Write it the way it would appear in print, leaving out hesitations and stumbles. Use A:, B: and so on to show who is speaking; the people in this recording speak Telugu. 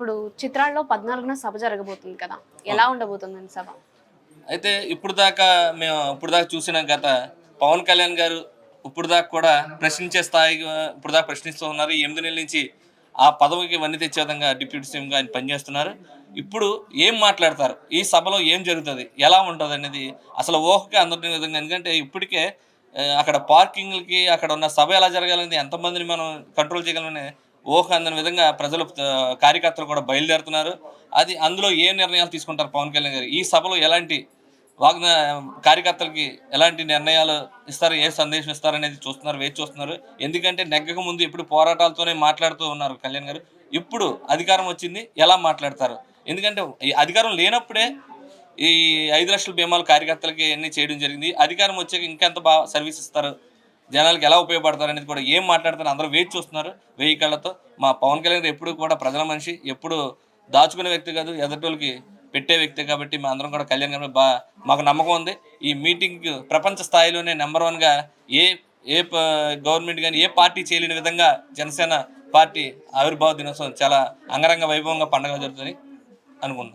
A: ఇప్పుడు చిత్రాల్లో 14న సభ జరగబోతుంది కదా, ఎలా ఉండబోతుందండి సభ?
B: అయితే ఇప్పుడు దాకా చూసిన గత పవన్ కళ్యాణ్ గారు ఇప్పుడు దాకా కూడా ప్రశ్నించే స్థాయిగా ఇప్పుడు దాకా ప్రశ్నిస్తూ ఉన్నారు. 8 నెలల నుంచి ఆ పదవికి వన్నె తెచ్చే విధంగా డిప్యూటీ సీఎంగా ఆయన పనిచేస్తున్నారు. ఇప్పుడు ఏం మాట్లాడతారు, ఈ సభలో ఏం జరుగుతుంది, ఎలా ఉంటుంది అనేది అసలు ఊహకే అందరి విధంగా. ఎందుకంటే ఇప్పటికే అక్కడ పార్కింగ్లకి అక్కడ ఉన్న సభ ఎలా జరగాలని ఎంతమందిని మనం కంట్రోల్ చేయగలమని ఊహ అందని విధంగా ప్రజలు కార్యకర్తలు కూడా బయలుదేరుతున్నారు. అందులో ఏ నిర్ణయాలు తీసుకుంటారు పవన్ కళ్యాణ్ గారు, ఈ సభలో ఎలాంటి వాగ్న కార్యకర్తలకి ఎలాంటి నిర్ణయాలు ఇస్తారు, ఏ సందేశం ఇస్తారనేది వేచి చూస్తున్నారు. ఎందుకంటే నెగ్గక ముందు ఎప్పుడు పోరాటాలతోనే మాట్లాడుతూ ఉన్నారు కళ్యాణ్ గారు. ఇప్పుడు అధికారం వచ్చింది, ఎలా మాట్లాడతారు? ఎందుకంటే ఈ అధికారం లేనప్పుడే ఈ 5 లక్షల బీమాలు కార్యకర్తలకి అన్ని చేయడం జరిగింది. అధికారం వచ్చాక ఇంకెంత బాగా సర్వీస్ ఇస్తారు, జనాలకి ఎలా ఉపయోగపడతారు అనేది కూడా ఏం మాట్లాడతారు అందరూ వేచి చూస్తున్నారు వెయ్యి కళ్ళతో. మా పవన్ కళ్యాణ్ ఎప్పుడు కూడా ప్రజల మనిషి, ఎప్పుడు దాచుకునే వ్యక్తి కాదు, ఎదటోళ్ళకి పెట్టే వ్యక్తి. కాబట్టి మా అందరం కూడా కళ్యాణ్ గారి మాకు నమ్మకం ఉంది. ఈ మీటింగ్ ప్రపంచ స్థాయిలోనే నెంబర్ 1గా ఏ ఏ గవర్నమెంట్ కానీ ఏ పార్టీ చేయలేని విధంగా జనసేన పార్టీ ఆవిర్భావ దినోత్సవం చాలా అంగరంగ వైభవంగా పండుగ జరుగుతుంది అనుకుంటున్నాను.